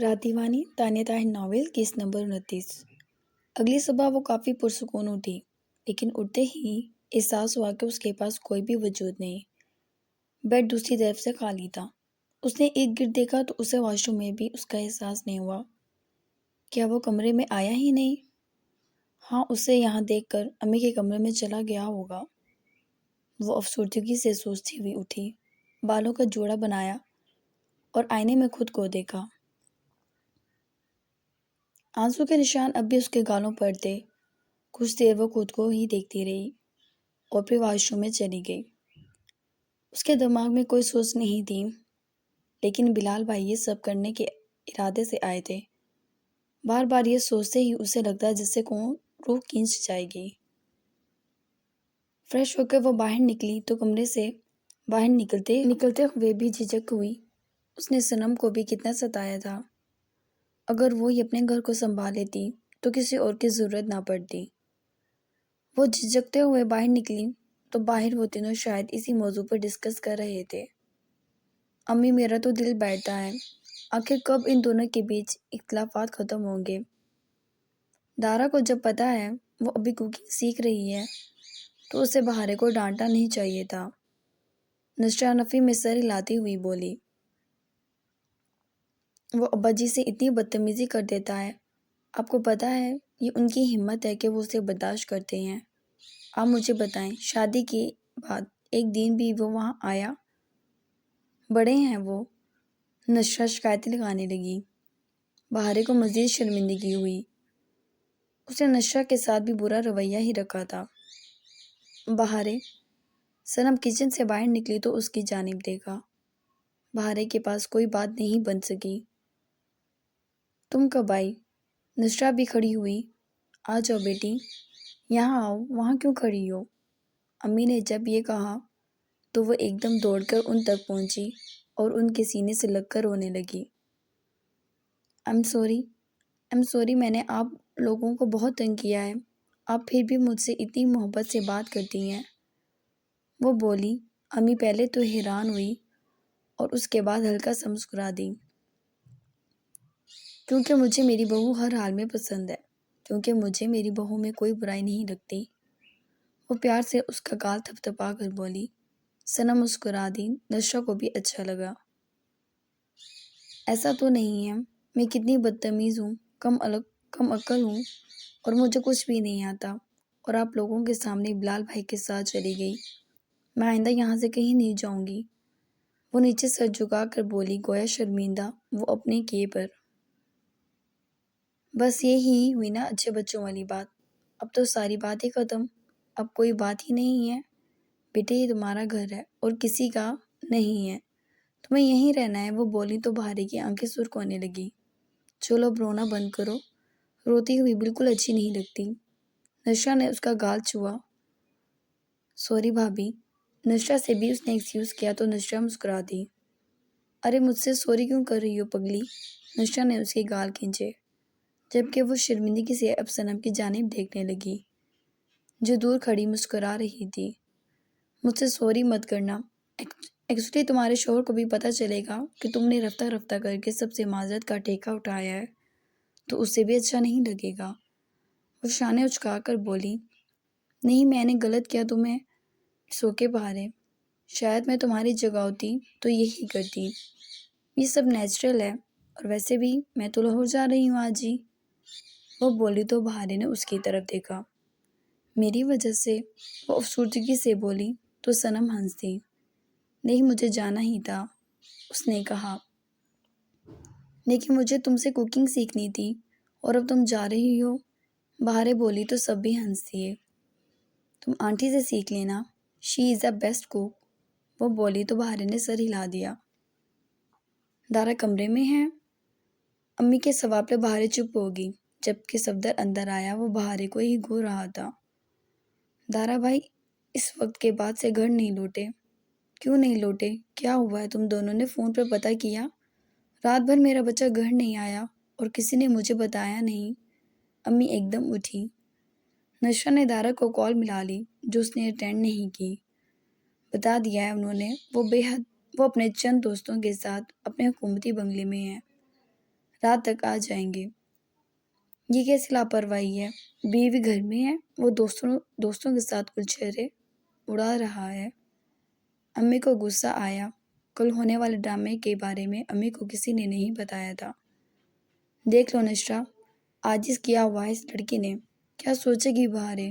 راتیوانی Tania Tahir novel case number 29۔ اگلی صبح وہ کافی پرسکون اٹھی، لیکن اٹھتے ہی احساس ہوا کہ اس کے پاس کوئی بھی وجود نہیں۔ بیڈ دوسری طرف سے خالی تھا۔ اس نے ارد گرد دیکھا تو اسے واش روم میں بھی اس کا احساس نہیں ہوا۔ کیا وہ کمرے میں آیا ہی نہیں؟ ہاں، اسے یہاں دیکھ کر امی کے کمرے میں چلا گیا ہوگا۔ وہ افسردگی سے سوچتی ہوئی اٹھی، بالوں کا جوڑا بنایا اور آئینے میں خود کو دیکھا۔ آنسو کے نشان اب بھی اس کے گالوں پر تھے۔ کچھ دیر وہ خود کو ہی دیکھتی رہی اور پھر واش روم میں چلی گئی۔ اس کے دماغ میں کوئی سوچ نہیں تھی، لیکن بلال بھائی یہ سب کرنے کے ارادے سے آئے تھے۔ بار بار یہ سوچتے ہی اسے لگتا جیسے کون روح کھینچ جائے گی۔ فریش ہو کر وہ باہر نکلی تو کمرے سے باہر نکلتے ہوئے بھی جھجک ہوئی۔ اس نے صنم کو بھی کتنا ستایا تھا۔ اگر وہ ہی اپنے گھر کو سنبھال لیتی تو کسی اور کی ضرورت نہ پڑتی۔ وہ جھجکتے ہوئے باہر نکلی تو باہر وہ تینوں شاید اسی موضوع پر ڈسکس کر رہے تھے۔ امی، میرا تو دل بیٹھتا ہے، آخر کب ان دونوں کے بیچ اختلافات ختم ہوں گے؟ دارا کو جب پتا ہے وہ ابھی کوکنگ سیکھ رہی ہے تو اسے بہارے کو ڈانٹنا نہیں چاہیے تھا۔ نشرہ نفی میں سر ہلاتی ہوئی بولی، وہ ابا جی سے اتنی بدتمیزی کر دیتا ہے، آپ کو پتا ہے یہ ان کی ہمت ہے کہ وہ اسے برداشت کرتے ہیں۔ آپ مجھے بتائیں، شادی کے بعد ایک دن بھی وہ وہاں آیا؟ بڑے ہیں وہ۔ نشرہ شکایتیں لگانے لگی۔ بہارے کو مزید شرمندگی ہوئی۔ اس نے نشرہ کے ساتھ بھی برا رویہ ہی رکھا تھا۔ بہارے، صنم کچن سے باہر نکلی تو اس کی جانب دیکھا۔ بہارے کے پاس کوئی بات نہیں بن سکی۔ تم کب آئی؟ نشرہ بھی کھڑی ہوئی۔ آ جاؤ بیٹی، یہاں آؤ، وہاں کیوں کھڑی ہو؟ امی نے جب یہ کہا تو وہ ایک دم دوڑ کر ان تک پہنچی اور ان کے سینے سے لگ کر رونے لگی۔ I'm sorry، میں نے آپ لوگوں کو بہت تنگ کیا ہے، آپ پھر بھی مجھ سے اتنی محبت سے بات کرتی ہیں، وہ بولی۔ امی پہلے تو حیران ہوئی اور اس کے بعد ہلکا سا مسکرا دی۔ کیونکہ مجھے میری بہو ہر حال میں پسند ہے، کیونکہ مجھے میری بہو میں کوئی برائی نہیں لگتی، وہ پیار سے اس کا گال تھپتھپا کر بولی۔ صنم مسکرا دی۔ نشرہ کو بھی اچھا لگا۔ ایسا تو نہیں ہے، میں کتنی بدتمیز ہوں، کم عقل ہوں اور مجھے کچھ بھی نہیں آتا، اور آپ لوگوں کے سامنے بلال بھائی کے ساتھ چلی گئی۔ میں آئندہ یہاں سے کہیں نہیں جاؤں گی، وہ نیچے سر جھکا کر بولی، گویا شرمندہ وہ اپنے کیے پر۔ بس یہی ہوئی نا اچھے بچوں والی بات، اب تو ساری بات ہی ختم، اب کوئی بات ہی نہیں ہے۔ بیٹے، یہ تمہارا گھر ہے اور کسی کا نہیں ہے، تمہیں یہیں رہنا ہے، وہ بولی تو بہارے کی آنکھیں سرخ ہونے لگی۔ چلو اب رونا بند کرو، روتی ہوئی بالکل اچھی نہیں لگتی۔ نشرہ نے اس کا گال چھوا۔ سوری بھابھی، نشرہ سے بھی اس نے ایکسکیوز کیا تو نشرہ مسکرا دی۔ ارے مجھ سے سوری کیوں کر رہی ہو پگلی؟ نشرہ نے اس کے گال کھینچے، جبکہ وہ شرمندگی سے اب صنم کی جانب دیکھنے لگی جو دور کھڑی مسکرا رہی تھی۔ مجھ سے سوری مت کرنا، ایکچولی تمہارے شوہر کو بھی پتہ چلے گا کہ تم نے رفتہ رفتہ کر کے سب سے معذرت کا ٹیکہ اٹھایا ہے تو اسے بھی اچھا نہیں لگے گا۔ وہ شانے اچکا کر بولی، نہیں میں نے غلط کیا تمہیں سوکے بہارے، شاید میں تمہاری جگہ ہوتی تو یہی کرتی، یہ سب نیچرل ہے، اور ویسے بھی میں تو لاہور جا رہی ہوں آج ہی، وہ بولی تو بہارے نے اس کی طرف دیکھا۔ میری وجہ سے؟ وہ افسردگی سے بولی تو صنم ہنس دی۔ نہیں، مجھے جانا ہی تھا، اس نے کہا، لیکن مجھے تم سے کوکنگ سیکھنی تھی اور اب تم جا رہی ہو، بہارے بولی تو سب بھی ہنس دیے۔ تم آنٹی سے سیکھ لینا، شی از اے بیسٹ کوک، وہ بولی تو بہارے نے سر ہلا دیا۔ دارا کمرے میں ہے؟ امی کے سوال پہ بہارے چپ ہوگی، جبکہ صفدر اندر آیا، وہ بہارے کو ہی گھور رہا تھا۔ دارا بھائی اس وقت کے بعد سے گھر نہیں لوٹے؟ کیوں نہیں لوٹے؟ کیا ہوا ہے؟ تم دونوں نے فون پر پتہ کیا؟ رات بھر میرا بچہ گھر نہیں آیا اور کسی نے مجھے بتایا نہیں۔ امی ایک دم اٹھی۔ نشرہ نے دارا کو کال ملا لی جو اس نے اٹینڈ نہیں کی۔ بتا دیا ہے انہوں نے، وہ اپنے چند دوستوں کے ساتھ اپنے حکومتی بنگلے میں ہے۔ رات تک آ جائیں گے۔ یہ کیسی لاپرواہی ہے؟ بیوی گھر میں ہے، وہ دوستوں کے ساتھ گلچھرے اڑا رہا ہے۔ امی کو غصہ آیا۔ کل ہونے والے ڈرامے کے بارے میں امی کو کسی نے نہیں بتایا تھا۔ دیکھ لو نشرا، عاجز کیا ہوا ہے اس لڑکی نے، کیا سوچے گی بہارے،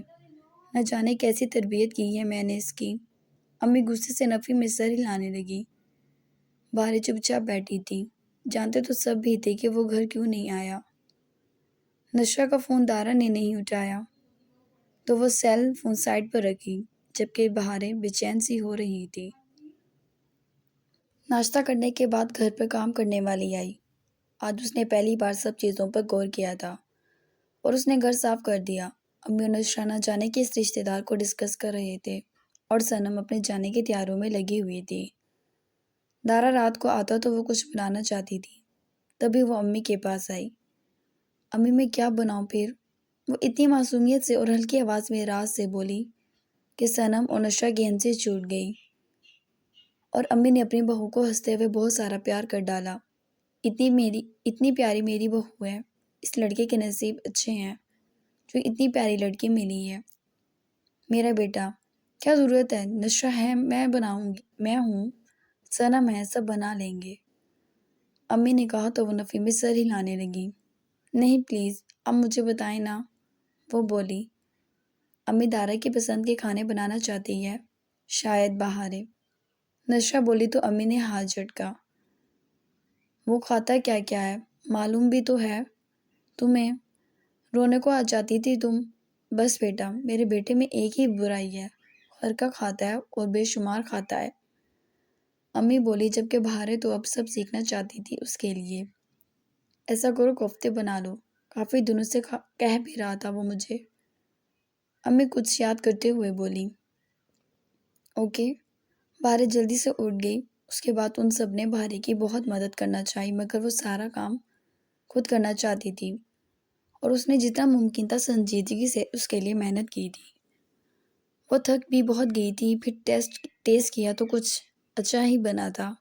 نہ جانے کیسی تربیت کی ہے میں نے اس کی۔ امی غصے سے نفی میں سر ہلانے لگی۔ بہارے چپ چاپ بیٹھی تھی، جانتے تو سب بھی تھے کہ وہ گھر کیوں نہیں آیا۔ نشرا کا فون دارا نے نہیں اٹھایا تو وہ سیل فون سائڈ پر رکھی، جبکہ بہارے بے چین سی ہو رہی تھی۔ ناشتہ کرنے کے بعد گھر پر کام کرنے والی آئی۔ آج اس نے پہلی بار سب چیزوں پر غور کیا تھا اور اس نے گھر صاف کر دیا۔ امی اور نشرا نہ جانے کے اس رشتے دار کو ڈسکس کر رہے تھے اور صنم اپنے جانے کی تیاریوں میں لگی ہوئی تھی۔ دارا رات کو آتا تو وہ کچھ بنانا چاہتی تھی، تبھی وہ امی کے پاس آئی۔ امی میں کیا بناؤں پھر؟ وہ اتنی معصومیت سے اور ہلکی آواز میں راز سے بولی کہ صنم اور نشرا کی ہنسی چھوٹ گئی، اور امی نے اپنی بہو کو ہنستے ہوئے بہت سارا پیار کر ڈالا۔ اتنی پیاری میری بہو ہے، اس لڑکے کے نصیب اچھے ہیں جو اتنی پیاری لڑکی ملی ہے۔ میرا بیٹا، کیا ضرورت ہے؟ نشرا ہے، میں بناؤں گی، میں ہوں، صنم ہے، سب بنا لیں گے۔ امی نے کہا تو وہ نفی میں سر ہلانے لگی۔ نہیں پلیز، اب مجھے بتائیں نا، وہ بولی۔ امی دارا کی پسند کے کھانے بنانا چاہتی ہے، شاید بہارے، نشرا بولی تو امی نے ہاتھ جھٹکا۔ وہ کھاتا کیا کیا ہے معلوم بھی تو ہے تمہیں، رونے کو آ جاتی تھی تم۔ بس بیٹا، میرے بیٹے میں ایک ہی برائی ہے، گھر کا کھاتا ہے اور بے شمار کھاتا ہے، امی بولی، جبکہ بہارے تو اب سب سیکھنا چاہتی تھی اس کے لیے۔ ایسا کرو کوفتے بنا لو، کافی دنوں سے کہہ بھی رہا تھا وہ مجھے، امی کچھ یاد کرتے ہوئے بولی۔ اوکے۔ بہارے جلدی سے اٹھ گئی۔ اس کے بعد ان سب نے بہارے کی بہت مدد کرنا چاہی، مگر وہ سارا کام خود کرنا چاہتی تھی اور اس نے جتنا ممکن تھا سنجیدگی سے اس کے لیے محنت کی تھی۔ وہ تھک بھی بہت گئی تھی، پھر ٹیسٹ کیا تو کچھ اچھا ہی بنا تھا۔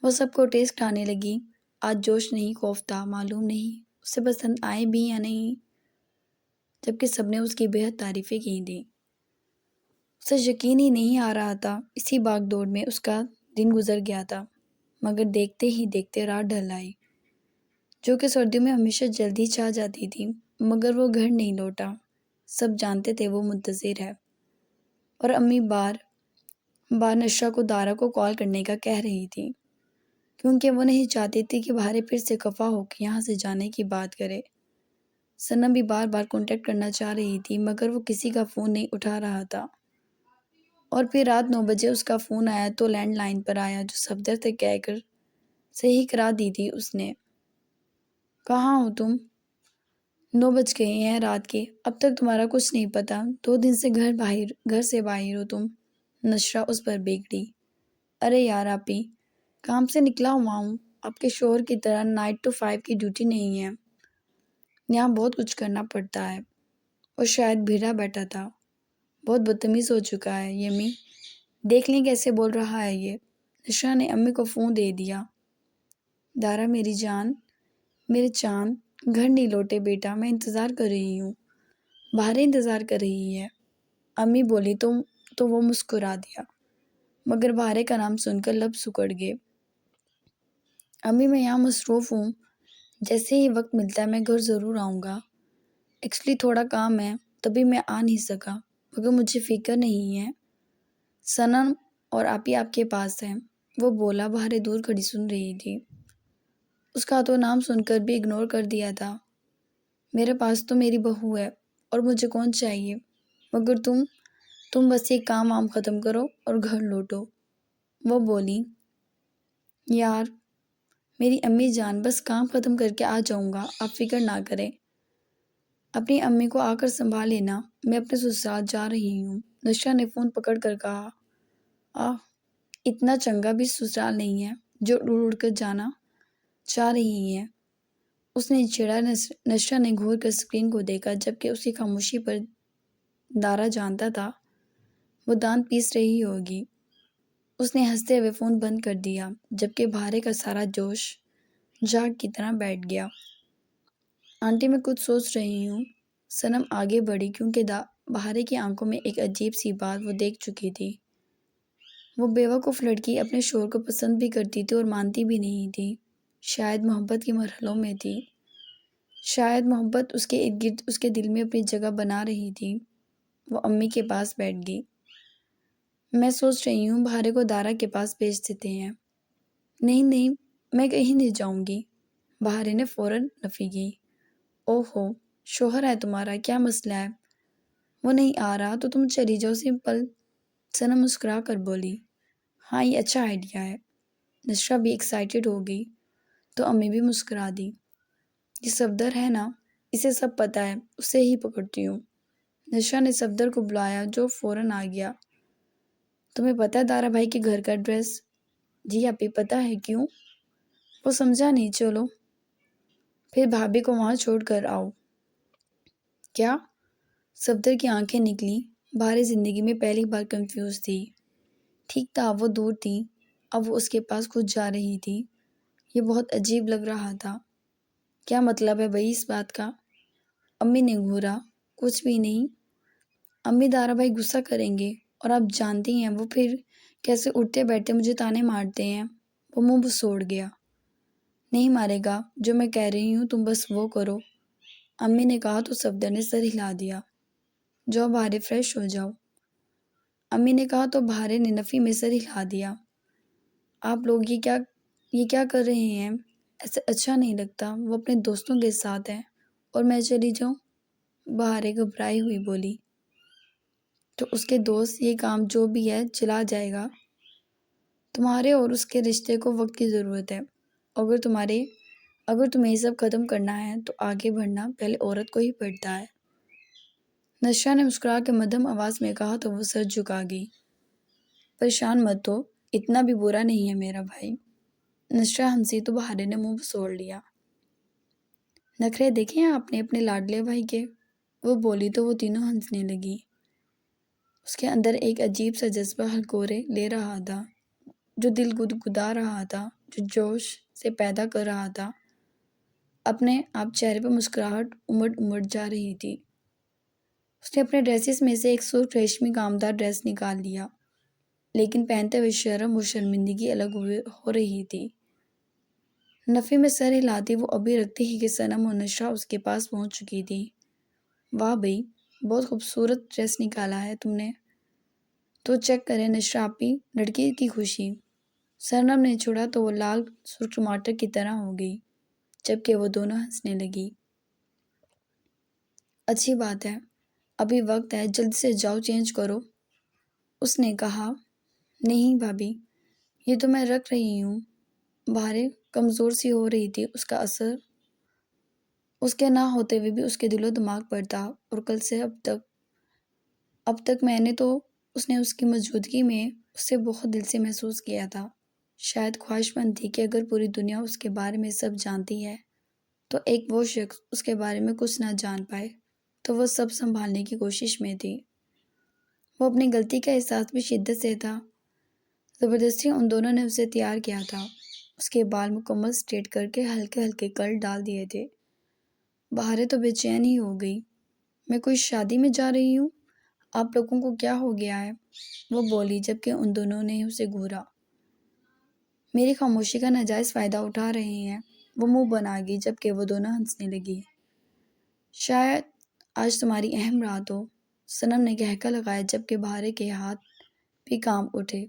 وہ سب کو ٹیسٹ کھانے لگی۔ آج جوش نہیں کوفتہ، معلوم نہیں اسے پسند آئے بھی یا نہیں، جبکہ سب نے اس کی بہت تعریفیں کی تھیں۔ اسے یقین ہی نہیں آ رہا تھا، اسی بھاگ دوڑ میں اس کا دن گزر گیا تھا، مگر دیکھتے ہی دیکھتے رات ڈھل آئی، جو کہ سردیوں میں ہمیشہ جلدی چھا جاتی تھی، مگر وہ گھر نہیں لوٹا۔ سب جانتے تھے وہ منتظر ہے، اور امی بار بار نشرا کو دارا کو کال کرنے کا کہہ رہی تھی، کیونکہ وہ نہیں چاہتی تھی کہ بہارے پھر سے خفا ہو کے یہاں سے جانے کی بات کرے۔ صنم بھی بار بار کانٹیکٹ کرنا چاہ رہی تھی، مگر وہ کسی کا فون نہیں اٹھا رہا تھا، اور پھر رات 9 بجے اس کا فون آیا تو لینڈ لائن پر آیا، جو صفدر سے کہہ کر صحیح کرا دی تھی اس نے۔ کہاں ہو تم؟ 9 بج گئے ہیں رات کے، اب تک تمہارا کچھ نہیں پتا، 2 دن سے گھر سے باہر ہو تم، نشرا اس پر بگڑی۔ ارے یار آپی، کام سے نکلا ہوا ہوں، آپ کے شوہر کی طرح 9 to 5 کی ڈیوٹی نہیں ہے، یہاں بہت کچھ کرنا پڑتا ہے۔ وہ شاید بھیڑا بیٹھا تھا، بہت بدتمیز ہو چکا ہے یمی، دیکھ لیں کیسے بول رہا ہے یہ۔ نشرا نے امی کو فون دے دیا۔ دارا میری جان، میرے چاند، گھر نہیں لوٹے بیٹا، میں انتظار کر رہی ہوں، باہر انتظار کر رہی ہے، امی بولی تو وہ مسکرا دیا، مگر بہارے کا نام سن کر لب سکڑ گئے۔ امی میں یہاں مصروف ہوں، جیسے ہی وقت ملتا ہے میں گھر ضرور آؤں گا، ایکچولی تھوڑا کام ہے تبھی میں آ نہیں سکا، مگر مجھے فکر نہیں ہے، صنم اور آپی آپ کے پاس ہے، وہ بولا۔ بہارے دور کھڑی سن رہی تھی، اس کا تو نام سن کر بھی اگنور کر دیا تھا۔ میرے پاس تو میری بہو ہے اور مجھے کون چاہیے، مگر تم بس یہ کام وام ختم کرو اور گھر لوٹو، وہ بولی۔ یار میری امی جان، بس کام ختم کر کے آ جاؤں گا، آپ فکر نہ کریں، اپنی امی کو آ کر سنبھال لینا، میں اپنے سسرال جا رہی ہوں، نشرا نے فون پکڑ کر کہا۔ اتنا چنگا بھی سسرال نہیں ہے جو اڑ کر جانا چاہ رہی ہے، اس نے چھیڑا۔ نشرا نے گھور کر اسکرین کو دیکھا، جبکہ اس کی خاموشی پر دارا جانتا تھا وہ دانت پیس رہی ہوگی۔ اس نے ہنستے ہوئے فون بند کر دیا، جبکہ بہارے کا سارا جوش جھاگ کی طرح بیٹھ گیا۔ آنٹی میں کچھ سوچ رہی ہوں۔ صنم آگے بڑھی کیونکہ بہارے کی آنکھوں میں ایک عجیب سی بات وہ دیکھ چکی تھی۔ وہ بیوقوف لڑکی اپنے شوہر کو پسند بھی کرتی تھی اور مانتی بھی نہیں تھی۔ شاید محبت کے مرحلوں میں تھی۔ شاید محبت اس کے ارد گرد اس کے دل میں اپنی جگہ بنا رہی تھی۔ وہ امی کے پاس بیٹھ گئی۔ میں سوچ رہی ہوں بہارے کو دارا کے پاس بھیج دیتے ہیں۔ نہیں نہیں، میں کہیں نہیں جاؤں گی، بہارے نے فوراً نفی کی۔ اوہو، شوہر ہے تمہارا، کیا مسئلہ ہے؟ وہ نہیں آ رہا تو تم چلی جاؤ، سمپل۔ صنم مسکرا کر بولی۔ ہاں، یہ اچھا آئیڈیا ہے۔ نشرہ بھی ایکسائٹیڈ ہو گئی تو امی بھی مسکرا دی۔ یہ صفدر ہے نا، اسے سب پتہ ہے، اسے ہی پکڑتی ہوں۔ نشرہ نے صفدر کو بلایا جو فوراً آ گیا۔ تمہیں پتہ ہے دارا بھائی کے گھر کا ایڈریس؟ جی اپی پتہ ہے، کیوں؟ وہ سمجھا نہیں، چلو پھر بھابھی کو وہاں چھوڑ کر آؤ۔ کیا؟ صفدر کی آنکھیں نکلیں۔ بہارے زندگی میں پہلی بار کنفیوز تھی۔ ٹھیک تھا وہ دور تھی، اب وہ اس کے پاس خود جا رہی تھی۔ یہ بہت عجیب لگ رہا تھا۔ کیا مطلب ہے بھائی اس بات کا؟ امی نے گھورا۔ کچھ بھی نہیں امی، دارا بھائی غصہ کریں گے، اور آپ جانتی ہیں وہ پھر کیسے اٹھتے بیٹھتے مجھے تانے مارتے ہیں۔ وہ منہ بسوڑ گیا۔ نہیں مارے گا، جو میں کہہ رہی ہوں تم بس وہ کرو، امی نے کہا تو صفدر نے سر ہلا دیا۔ جاؤ بہارے، فریش ہو جاؤ، امی نے کہا تو بہارے نے نفی میں سر ہلا دیا۔ آپ لوگ یہ کیا کر رہے ہیں؟ ایسے اچھا نہیں لگتا، وہ اپنے دوستوں کے ساتھ ہے، اور میں چلی جاؤں؟ بہارے گھبرائی ہوئی بولی۔ تو اس کے دوست، یہ کام جو بھی ہے چلا جائے گا۔ تمہارے اور اس کے رشتے کو وقت کی ضرورت ہے۔ اگر تمہیں یہ سب ختم کرنا ہے تو آگے بڑھنا پہلے عورت کو ہی پڑتا ہے۔ نشرہ نے مسکرا کے مدھم آواز میں کہا تو وہ سر جھکا گئی۔ پریشان مت ہو، اتنا بھی برا نہیں ہے میرا بھائی۔ نشرہ ہنسی تو بہارے نے منہ بسوڑ لیا۔ نخرے دیکھے آپ نے اپنے لاڈلے بھائی کے؟ وہ بولی تو وہ تینوں ہنسنے لگی۔ اس کے اندر ایک عجیب سا جذبہ ہلکورے لے رہا تھا، جو دل گدگدا رہا تھا، جو جوش سے پیدا کر رہا تھا۔ اپنے آپ چہرے پر مسکراہٹ امڑ جا رہی تھی۔ اس نے اپنے ڈریسز میں سے ایک سرخ ریشمی کامدار ڈریس نکال لیا، لیکن پہنتے ہوئے شرم و شرمندگی الگ ہو رہی تھی۔ نفی میں سر ہلاتی وہ ابھی رکھتی ہی کہ صنم اور نشرہ اس کے پاس پہنچ چکی تھی۔ واہ بھئی، بہت خوبصورت ڈریس نکالا ہے تم نے۔ تو چیک کریں نشرہ آپی، لڑکی کی خوشی۔ صنم نے چھوڑا تو وہ لال سرخ ٹماٹر کی طرح ہو گئی، جبکہ وہ دونوں ہنسنے لگی۔ اچھی بات ہے، ابھی وقت ہے، جلدی سے جاؤ چینج کرو، اس نے کہا۔ نہیں بھابھی، یہ تو میں رکھ رہی ہوں۔ بہارے کمزور سی ہو رہی تھی، اس کا اثر اس کے نہ ہوتے ہوئے بھی اس کے دل و دماغ پر تھا، اور کل سے اب تک میں نے تو اس نے اس کی موجودگی میں اسے بہت دل سے محسوس کیا تھا۔ شاید خواہش مند تھی کہ اگر پوری دنیا اس کے بارے میں سب جانتی ہے تو ایک وہ شخص اس کے بارے میں کچھ نہ جان پائے، تو وہ سب سنبھالنے کی کوشش میں تھی۔ وہ اپنی غلطی کا احساس بھی شدت سے تھا۔ زبردستی ان دونوں نے اسے تیار کیا تھا۔ اس کے بال مکمل اسٹریٹ کر کے ہلکے ہلکے کرل ڈال دیے تھے۔ بہارے تو بے چین ہی ہو گئی۔ میں کوئی شادی میں جا رہی ہوں؟ آپ لوگوں کو کیا ہو گیا ہے؟ وہ بولی جبکہ ان دونوں نے اسے گھورا۔ میری خاموشی کا ناجائز فائدہ اٹھا رہے ہیں، وہ منہ بنا گئی جبکہ وہ دونوں ہنسنے لگی۔ شاید آج تمہاری اہم رات ہو، صنم نے کہکا لگایا جبکہ بہارے کے ہاتھ بھی کانپ اٹھے۔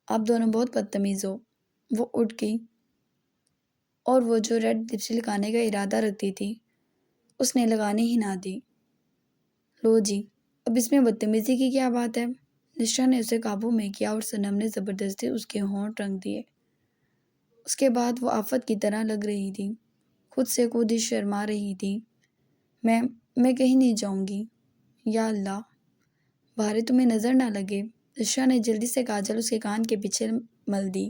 آپ دونوں بہت بدتمیز ہو۔ وہ اٹھ گئی اور وہ جو ریڈ لپسٹک لگانے کا ارادہ رکھتی تھی اس نے لگانے ہی نہ دی۔ لو جی، اب اس میں بدتمیزی کی کیا بات ہے؟ نشرہ نے اسے قابو میں کیا اور صنم نے زبردستی اس کے ہونٹ رنگ دیے۔ اس کے بعد وہ آفت کی طرح لگ رہی تھی، خود سے خود ہی شرما رہی تھی۔ میں کہیں نہیں جاؤں گی، یا اللہ، بہارے تمہیں نظر نہ لگے۔ نشرہ نے جلدی سے کاجل اس کے کان کے پیچھے مل دی،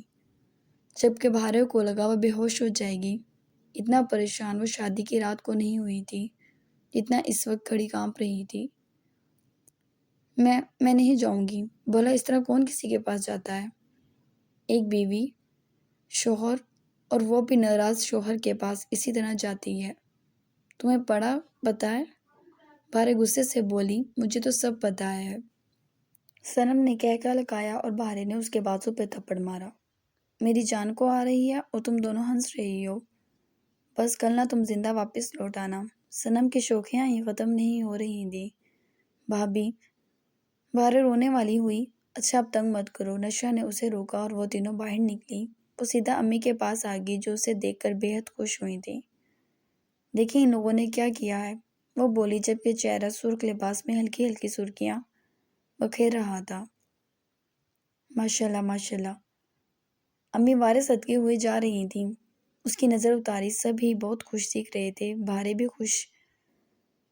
جبکہ بہارے کو لگا وہ بے ہوش ہو جائے گی۔ اتنا پریشان وہ شادی کی رات کو نہیں ہوئی تھی جتنا اس وقت کھڑی کانپ رہی تھی۔ میں نہیں جاؤں گی، بولا اس طرح کون کسی کے پاس جاتا ہے؟ ایک بیوی، شوہر اور وہ بھی ناراض شوہر کے پاس اسی طرح جاتی ہے۔ تمہیں پتا ہے؟ بھارے غصے سے بولی، مجھے تو سب پتا ہے۔ صنم نے کہہ لگایا اور بھارے نے اس کے بازو پہ تھپڑ مارا۔ میری جان کو آ رہی ہے اور تم دونوں ہنس رہی ہو۔ بس کل نہ تم زندہ واپس لوٹ آنا۔ صنم کی شوخیاں ہی ختم نہیں ہو رہی تھیں۔ بھابھی، بھارے رونے والی ہوئی۔ اچھا اب تنگ مت کرو۔ نشا نے اسے روکا اور وہ تینوں باہر نکلی۔ وہ سیدھا امی کے پاس آ گئی جو اسے دیکھ کر بے حد خوش ہوئی تھی۔ دیکھیں ان لوگوں نے کیا کیا ہے، وہ بولی جبکہ چہرہ سرخ لباس میں ہلکی ہلکی سرخیاں بکھیر رہا تھا۔ ماشاءاللہ ماشاءاللہ۔ امی وارے صدقے ہوئے جا رہی تھیں۔ اس کی نظر اتاری، سب ہی بہت خوش دکھ رہے تھے۔ بھارے بھی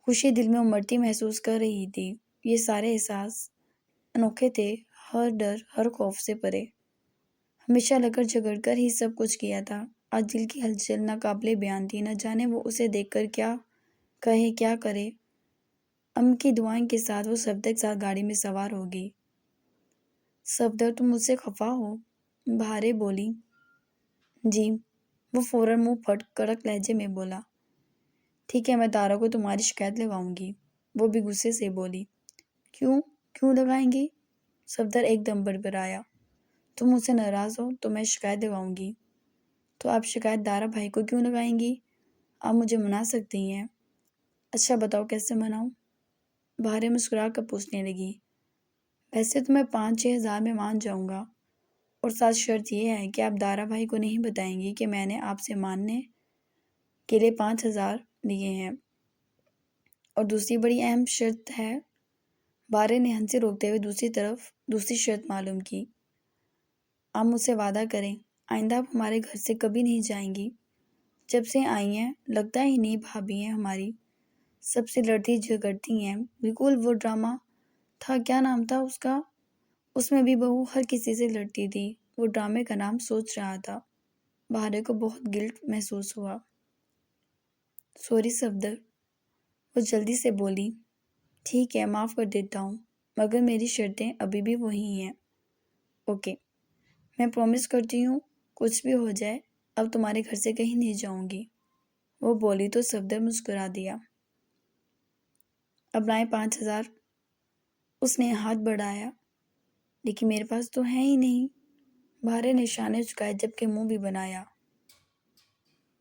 خوشی دل میں امڑتی محسوس کر رہی تھی۔ یہ سارے احساس انوکھے تھے، ہر ڈر ہر خوف سے پرے۔ ہمیشہ لکڑ جھگڑ کر ہی سب کچھ کیا تھا۔ آج دل کی ہلچل ناقابل بیان تھی، نہ جانے وہ اسے دیکھ کر کیا کہے کیا کرے۔ امی کی دعائیں کے ساتھ وہ صفدر کے ساتھ گاڑی میں سوار ہو گئی۔ صفدر تم مجھ سے خفا ہو؟ بھارے بولی۔ جی۔ وہ فوراً منہ پھٹ کڑک لہجے میں بولا۔ ٹھیک ہے میں تارا کو تمہاری شکایت لگاؤں گی۔ وہ بھی غصے سے بولی۔ کیوں لگائیں گی؟ صفدر ایک دم بڑبڑایا۔ تم مجھ سے ناراض ہو تو میں شکایت لگاؤں گی۔ تو آپ شکایت دارا بھائی کو کیوں لگائیں گی؟ آپ مجھے منا سکتی ہیں۔ اچھا بتاؤ کیسے مناؤں؟ بھارے مسکرا کر پوچھنے لگی۔ ویسے تو میں 5-6 ہزار میں مان جاؤں گا، اور ساتھ شرط یہ ہے کہ آپ دارا بھائی کو نہیں بتائیں گی کہ میں نے آپ سے ماننے کے لیے 5,000 لیے ہیں۔ اور دوسری بڑی اہم شرط ہے۔ بھارے نے ہنسی روکتے ہوئے دوسری شرط معلوم کی۔ آپ مجھ سے وعدہ کریں آئندہ آپ ہمارے گھر سے کبھی نہیں جائیں گی۔ جب سے آئی ہیں لگتا ہی نہیں بھابھی ہیں ہماری، سب سے لڑتی جھگڑتی ہیں، بالکل وہ ڈرامہ تھا کیا نام تھا اس کا، اس میں بھی بہو ہر کسی سے لڑتی تھی۔ وہ ڈرامے کا نام سوچ رہا تھا۔ بھارے کو بہت گلٹ محسوس ہوا۔ سوری صفدر، وہ جلدی سے بولی۔ ٹھیک ہے معاف کر دیتا ہوں، مگر میری شرطیں ابھی بھی وہی ہیں۔ اوکے، میں پرومس کرتی ہوں کچھ بھی ہو جائے اب تمہارے گھر سے کہیں نہیں جاؤں گی۔ وہ بولی تو صفدر مسکرا دیا۔ اب لائیں 5,000۔ اس نے ہاتھ بڑھایا۔ لیکن میرے پاس تو ہے ہی نہیں۔ بھارے نے شانے جھکائے جبکہ منہ بھی بنایا۔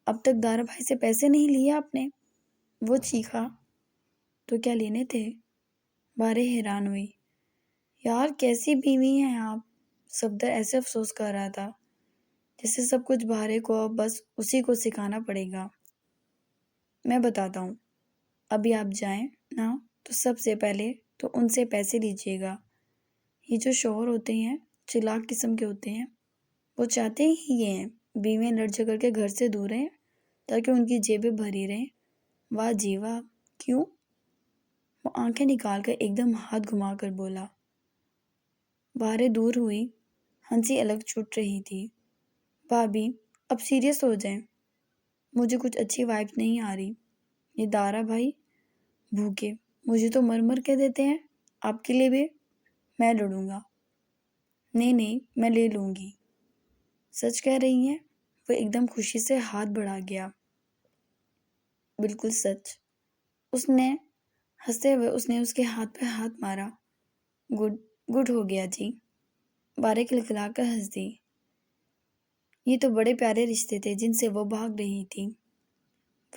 اب تک دارا بھائی سے پیسے نہیں لیے آپ نے؟ وہ چیخا۔ تو کیا لینے تھے؟ بھارے حیران ہوئی۔ یار کیسی بیوی ہیں آپ؟ صفدر ایسے افسوس کر رہا تھا جیسے سب کچھ بھارے کو اب بس اسی کو سکھانا پڑے گا۔ میں بتاتا ہوں، ابھی آپ جائیں نا تو سب سے پہلے تو ان سے پیسے لیجیے گا۔ یہ جو شوہر ہوتے ہیں چلاک قسم کے ہوتے ہیں، وہ چاہتے ہی یہ ہیں بیویاں لڑ جھگڑ کے گھر سے دور رہیں تاکہ ان کی جیبیں بھری رہیں۔ واہ جی واہ، کیوں؟ وہ آنکھیں نکال کر ایک دم ہاتھ گھما کر بولا۔ بھارے دور ہوئی، ہنسی الگ چھوٹ رہی تھی۔ بھابھی اب سیریس ہو جائیں، مجھے کچھ اچھی وائب نہیں آ رہی۔ یہ دارا بھائی بھوکے مجھے تو مر مر کے دیتے ہیں، آپ کے لیے بھی میں لڑوں گا۔ نہیں میں لے لوں گی۔ سچ کہہ رہی ہیں؟ وہ ایک دم خوشی سے ہاتھ بڑھا گیا۔ بالکل سچ۔ ہنستے ہوئے اس نے اس کے ہاتھ پہ ہاتھ مارا۔ گڈ ہو گیا جی۔ بھارے کھلکھلا کر ہنس دی۔ یہ تو بڑے پیارے رشتے تھے جن سے وہ بھاگ رہی تھی۔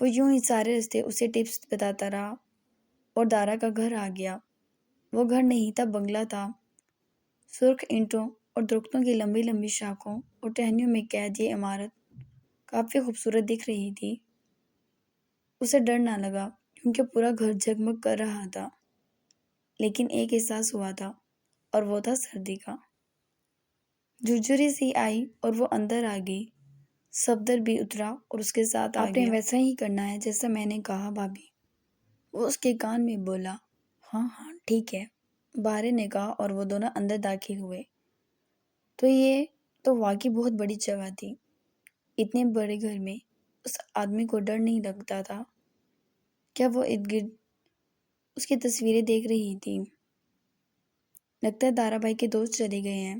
وہ یوں ہی سارے رشتے اسے ٹپس بتاتا رہا اور دارا کا گھر آ گیا۔ وہ گھر نہیں تھا، بنگلہ تھا۔ سرخ اینٹوں اور درختوں کی لمبی لمبی شاخوں اور ٹہنیوں میں قید یہ عمارت کافی خوبصورت دکھ رہی تھی۔ اسے ڈر نہ لگا کیونکہ پورا گھر جگمگ کر رہا تھا، لیکن ایک احساس ہوا تھا اور وہ تھا سردی کا۔ جھرجھری سی آئی اور وہ اندر آ گئی۔ صفدر بھی اترا اور اس کے ساتھ آ گیا۔ آپ نے ویسا ہی کرنا ہے جیسا میں نے کہا بھابھی، وہ اس کے کان میں بولا۔ ہاں ٹھیک ہے، بھارے نے کہا اور وہ دونوں اندر داخل ہوئے۔ تو یہ تو واقعی بہت بڑی جگہ تھی۔ اتنے بڑے گھر میں اس آدمی کو ڈر نہیں لگتا تھا؟ کیا وہ ارد گرد اس کی تصویریں دیکھ رہی تھی؟ لگتا ہے دارا بھائی کے دوست چلے گئے ہیں۔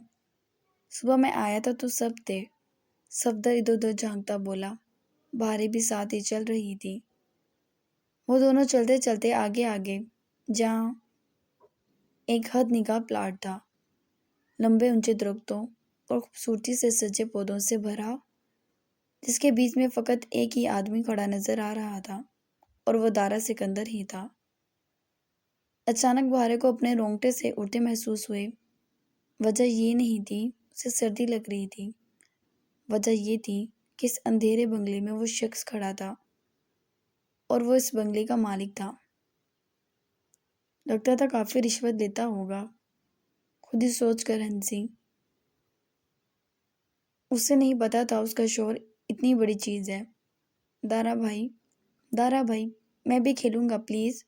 صبح میں آیا تھا تو سب تھے، صفدر ادھر ادھر جھانکتا بولا۔ بہاریں بھی ساتھ ہی چل رہی تھی۔ وہ دونوں چلتے چلتے آگے آگے جہاں ایک حد نکاح پلاٹ تھا، لمبے اونچے درختوں اور خوبصورتی سے سجے پودوں سے بھرا، جس کے بیچ میں فقط ایک ہی آدمی کھڑا نظر آ رہا تھا اور وہ دارا سکندر ہی تھا۔ اچانک بہارے کو اپنے رونگٹے سے اڑتے محسوس ہوئے۔ وجہ یہ نہیں تھی اسے سردی لگ رہی تھی، وجہ یہ تھی کہ اس اندھیرے بنگلے میں وہ شخص کھڑا تھا اور وہ اس بنگلے کا مالک تھا۔ لگتا تھا کافی رشوت لیتا ہوگا، خود ہی سوچ کر ہنسی۔ اسے نہیں پتا تھا اس کا شوہر اتنی بڑی چیز ہے۔ دارا بھائی، دارا بھائی، میں بھی کھیلوں گا پلیز۔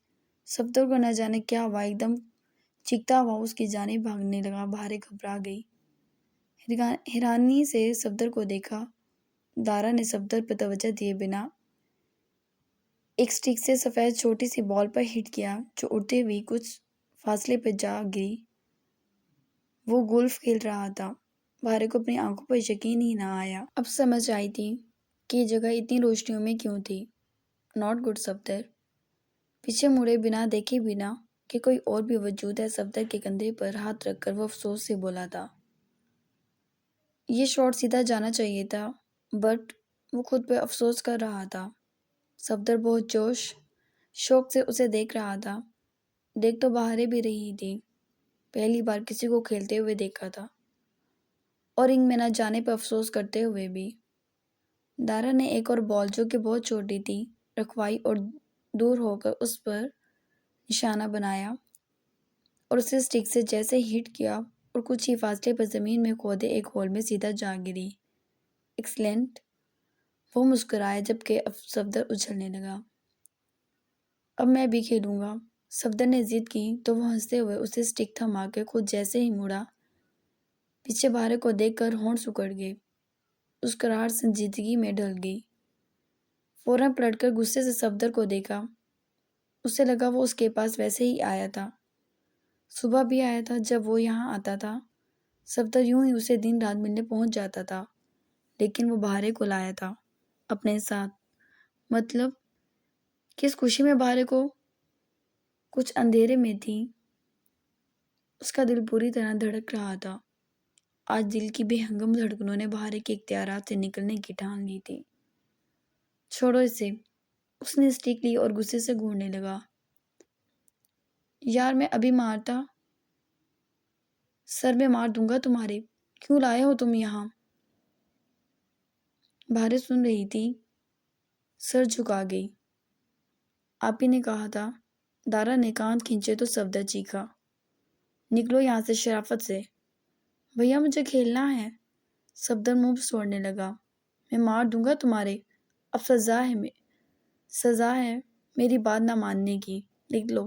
صفدر کو نہ جانے کیا ہوا، ایک دم چیختا ہوا اس کی جانب بھاگنے لگا۔ بہاریں گھبرا گئی، حیرانی سے صفدر کو دیکھا۔ دارا نے صفدر پر توجہ دیے بنا ایک سٹک سے سفید چھوٹی سی بال پر ہٹ کیا جو اڑتے ہوئی کچھ فاصلے پر جا گری۔ وہ گولف کھیل رہا تھا۔ بہاریں کو اپنی آنکھوں پر یقین ہی نہ آیا۔ اب سمجھ آئی تھی کہ یہ جگہ اتنی روشنیوں میں کیوں تھی۔ Not good Safdar. پیچھے مڑے بنا دیکھے بنا کہ کوئی اور بھی وجود ہے، صفدر کے کندھے پر ہاتھ رکھ کر وہ افسوس سے بولا تھا۔ یہ شاٹ سیدھا جانا چاہیے تھا، بٹ وہ خود پہ افسوس کر رہا تھا۔ صفدر بہت جوش شوق سے اسے دیکھ رہا تھا۔ دیکھ تو بہاریں بھی رہی تھی، پہلی بار کسی کو کھیلتے ہوئے دیکھا تھا، اور رنگ میں نہ جانے پر افسوس کرتے ہوئے بھی۔ دارا نے ایک اور بال جو کہ بہت چھوٹی تھی رکھوائی اور دور ہو کر اس پر نشانہ بنایا اور اسے سٹک سے جیسے ہٹ کیا اور کچھ ہی فاصلے پر زمین میں کھودے ایک ہول میں سیدھا جا گری۔ ایکسلنٹ۔ وہ مسکرایا جبکہ صفدر اچھلنے لگا۔ اب میں بھی کھیلوں گا۔ صفدر نے ضد کی تو وہ ہنستے ہوئے اسے سٹک تھما کے خود جیسے ہی مڑا، پیچھے بہاریں کو دیکھ کر ہونٹ سکڑ گئے۔ اس قرار سنجیدگی میں ڈھل گئی۔ فوراً پلٹ کر غصے سے صفدر کو دیکھا۔ اسے لگا وہ اس کے پاس ویسے ہی آیا تھا، صبح بھی آیا تھا جب وہ یہاں آتا تھا۔ صفدر یوں ہی اسے دن رات ملنے پہنچ جاتا تھا، لیکن وہ بہاریں کو لایا تھا اپنے ساتھ۔ مطلب کہ اس خوشی میں بہاریں کو کچھ اندھیرے میں تھی۔ اس کا دل پوری طرح دھڑک رہا تھا۔ آج دل کی بے ہنگم دھڑکنوں نے بہاریں کے اختیارات سے نکلنے کی ٹھان لی تھی۔ چھوڑو اسے، اس نے سٹک لی اور غصے سے گھورنے لگا۔ یار میں ابھی مارتا، سر میں مار دوں گا تمہارے، کیوں لائے ہو تم یہاں؟ بہاریں سن رہی تھی، سر جھکا گئی۔ آپ ہی نے کہا تھا۔ دارا نے کان کھینچے تو صفدر چیخا، نکلو یہاں سے شرافت سے۔ بھیا مجھے کھیلنا ہے۔ صفدر منہ سوڑنے لگا۔ میں مار دوں گا تمہارے، اب سزا ہے میری بات نہ ماننے کی، لکھ لو۔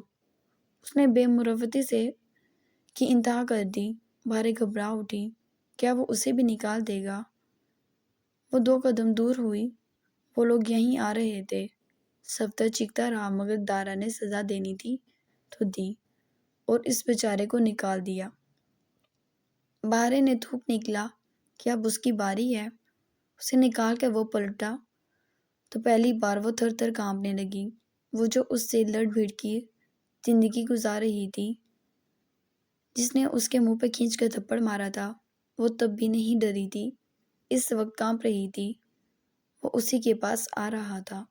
اس نے بے مروتی سے کی انتہا کر دی۔ بہاریں گھبرا اٹھی، کیا وہ اسے بھی نکال دے گا؟ وہ 2 قدم دور ہوئی، وہ لوگ یہیں آ رہے تھے۔ صفدر چیختا رہا مگر دارا نے سزا دینی تھی تو دی اور اس بیچارے کو نکال دیا۔ بہاریں نے تھوک نکلا کہ اب اس کی باری ہے۔ اسے نکال کر وہ پلٹا تو پہلی بار وہ تھر تھر کانپنے لگی۔ وہ جو اس سے لڑ بھیڑ کی زندگی گزار رہی تھی، جس نے اس کے منہ پہ کھینچ کر تھپڑ مارا تھا، وہ تب بھی نہیں ڈری تھی، اس وقت کانپ رہی تھی۔ وہ اسی کے پاس آ رہا تھا۔